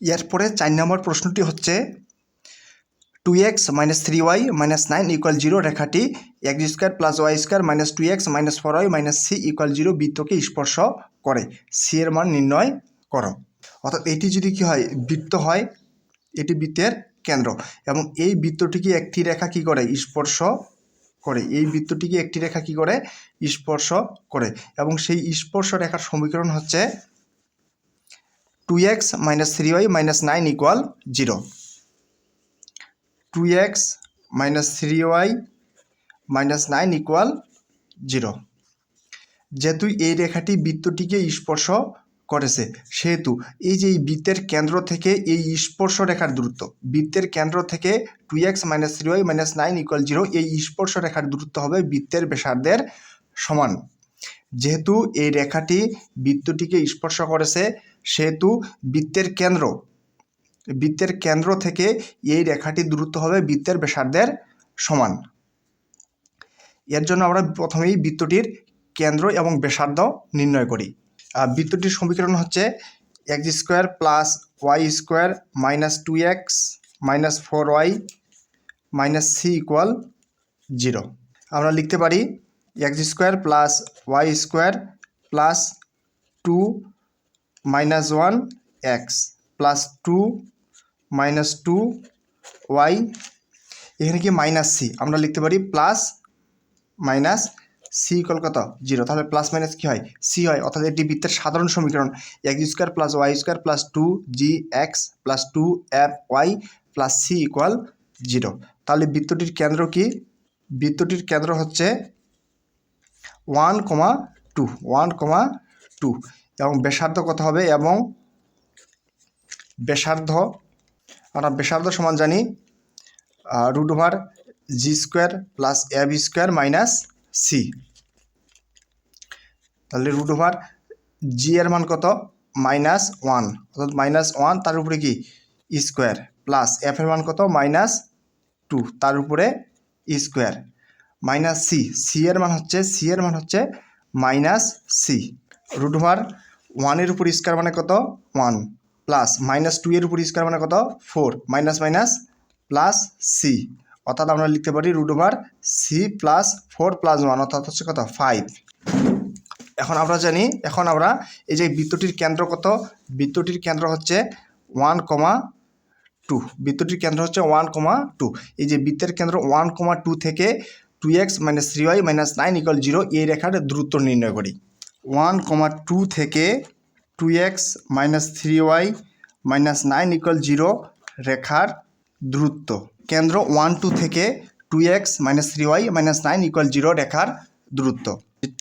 এরপরে 4 নম্বর প্রশ্নটি হচ্ছে 2x - 3y - 9 = 0 রেখাটি x² + y² - 2x - 4y - c = 0 বৃত্তকে স্পর্শ করে, সি এর মান নির্ণয় করো। অর্থাৎ এটি যদি কি হয়, বৃত্ত হয়, এটি বৃত্তের কেন্দ্র এবং এই বৃত্তটিকে একটি রেখা কি করে, স্পর্শ করে। এই বৃত্তটিকে একটি রেখা কি করে, স্পর্শ করে এবং সেই স্পর্শ রেখার সমীকরণ হচ্ছে 2x - 3y - 9 = 0। 2x - 3y - 9 = 0। যেহেতু এই রেখাটি বৃত্তটিকে স্পর্শ করেছে, সেহেতু এই যে এই বৃত্তের কেন্দ্র থেকে এই স্পর্শ রেখার দূরত্ব, বৃত্তের কেন্দ্র থেকে 2x - 3y - 9 = 0, এই স্পর্শ রেখার দূরত্ব হবে বৃত্তের ব্যাসার্ধের সমান। যেহেতু এই রেখাটি বৃত্তটিকে স্পর্শ করেছে, সেহেতু বৃত্তের কেন্দ্র থেকে এই রেখাটির দূরত্ব হবে বৃত্তের ব্যাসার্ধের সমান। এর জন্য আমরা প্রথমেই বৃত্তটির কেন্দ্র এবং ব্যাসার্ধ নির্ণয় করি। বৃত্তটির সমীকরণ হচ্ছে x² + y² - 2x - 4y - c = 0। আমরা লিখতে পারি x² + y² + 2 - 1x + 2 - 2y, এখানে কি -c, আমরা লিখতে পারি প্লাস মাইনাস সি = কত, 0। তাহলে প্লাস মাইনাস কী হয়, সি হয়। অর্থাৎ এটি বৃত্তের সাধারণ সমীকরণ x² + y² + 2gx + 2fy + c = 0। তাহলে বৃত্তটির কেন্দ্র কি, বৃত্তটির কেন্দ্র হচ্ছে 1,2 এবং ব্যাসার্ধ কত হবে, এবং ব্যাসার্ধ আমরা ব্যাসার্ধ সমান জানি √g² + ab² - c। তাহলে √g এর মান কত, -1, অর্থাৎ -1 তার উপরে কি স্কোয়ার, প্লাস f এর মান কত, -2 তার উপরে স্কোয়ার, মাইনাস সি এর মান হচ্ছে -c। √1 এর উপর স্কোয়ার মানে কত, 1, প্লাস -2 এর উপর স্কোয়ার মানে কত, 4, মাইনাস মাইনাস প্লাস সি, অর্থাৎ আমরা লিখতে পারি √c + 4 + 1 অর্থাৎ হচ্ছে কত, 5। এখন আমরা এই যে বৃত্তটির কেন্দ্র কত, বৃত্তটির কেন্দ্র হচ্ছে 1,2, বৃত্তটির কেন্দ্র হচ্ছে 1,2। এই যে বৃত্তের কেন্দ্র 1,2 থেকে 2x - 3y - 9 = 0 এই রেখার দূরত্ব নির্ণয় করি। 1,2 থেকে 2x - 3y - 9 = 0 রেখার দূরত্ব। কেন্দ্র 1,2 থেকে 2x - 3y - 9 = 0 রেখার দূরত্ব।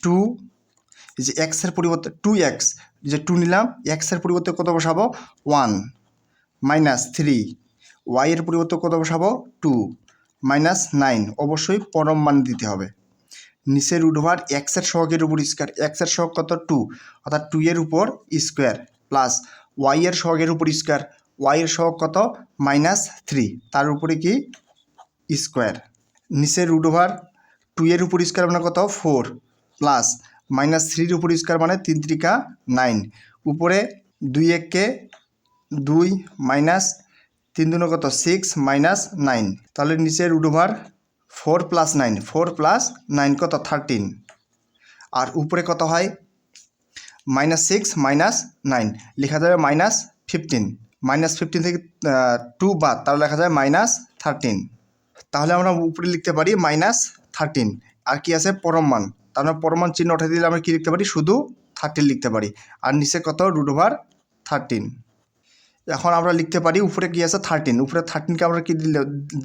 2, এই যে x এর পরিবর্তে 2x, যে 2 নিলাম, x এর পরিবর্তে কত বসাবো, 1, -3, y এর পরিবর্তে কত বসাবো, 2, -9, অবশ্যই পরম মান দিতে হবে। নিচে √x এর সহগের উপর স্কোয়ার, x এর সহগ কত, 2, অর্থাৎ 2 এর উপর স্কোয়ার, প্লাস y এর সহগের উপর স্কোয়ার, y এর সহগ কত, -3 তার উপরে কি স্কোয়ার। নিচে √2 এর উপর স্কোয়ার মানে কত, 4, প্লাস -3 এর উপর স্কোয়ার মানে 3 × 3 = 9, উপরে 2 1 2 মাইনাস 3 2 কত, 6, -9, তাহলে নিচে √4 + 9, 4 + 9 কত, 13, আর উপরে কত হয়, -6 - 9 লেখা যাবে -15, -15 থেকে 2 বাদ, তাহলে লেখা যায় -13। তাহলে আমরা উপরে লিখতে পারি -13, আর কি আছে, পরম মান, তাহলে পরম মান চিহ্ন উঠে দিলে আমরা কি লিখতে পারি, শুধু 13 লিখতে পারি, আর নিচে কত, √13। এখন আমরা লিখতে পারি উপরে কি আছে, 13, উপরে 13কে আমরা কি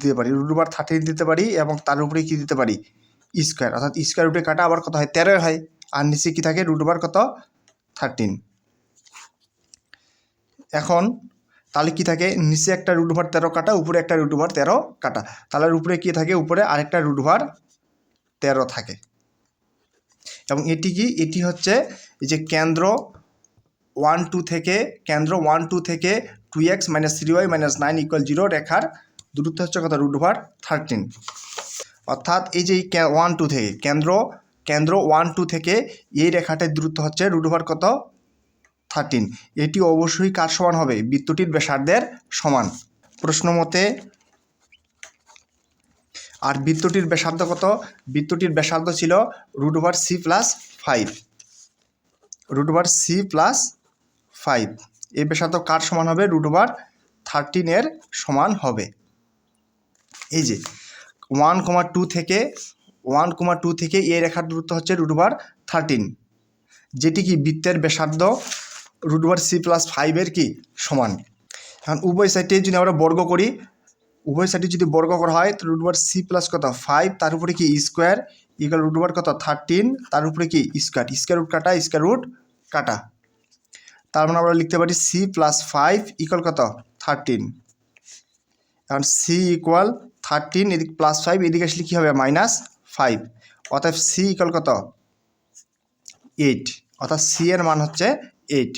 দিতে পারি, √13 দিতে পারি, এবং তার উপরে কি দিতে পারি, স্কোয়ার, অর্থাৎ স্কোয়ার রুটে কাটা আবার কত হয়, 13 হয়, আর নিচে কি থাকে, কত, 13। এখন তাহলে কি থাকে, নিচে একটা √13 কাটা, উপরে একটা √13 কাটা, তাহলে উপরে কি থাকে, উপরে আরেকটা √13 থাকে। এবং এটি হচ্ছে এই যে কেন্দ্র 1,2 থেকে 2x - 3y - 9 = 0 রেখার দূরত্ব হচ্ছে কত, √13। অর্থাৎ এই যে 1,2 থেকে কেন্দ্র 1,2 থেকে এই রেখাটার দূরত্ব হচ্ছে কত, 13। এটি অবশ্যই কার সমান হবে? বৃত্তটির ব্যাসার্ধের সমান প্রশ্ন মতে। আর বৃত্তটির ব্যাসার্ধ কত? বৃত্তটির ব্যাসার্ধ ছিল √c+5, √c+5। এই ব্যাসার্ধ কার সমান হবে? √13 এর সমান হবে। এই যে 1,2 থেকে এই রেখার দূরত্ব হচ্ছে √13, যেটি কি বৃত্তের ব্যাসার্ধ √c+5 এর কি সমান। এখন উভয় সাইডে যদি আমরা বর্গ করি, উভয় সাইডে যদি বর্গ করা হয় তো √c+5 তার উপরে কি স্কোয়ার ইকুয়াল কত 13, তার উপরে কি স্কোয়ার রুট কাটা। তার মানে আমরা লিখতে পারি c+5 ইকুয়াল কত 13। এখন c ইকুয়াল 13, এদিকে +5, এদিকে আসলে কী হবে -5। অর্থাৎ c ইকুয়াল কত 8, অর্থাৎ c এর মান হচ্ছে 8।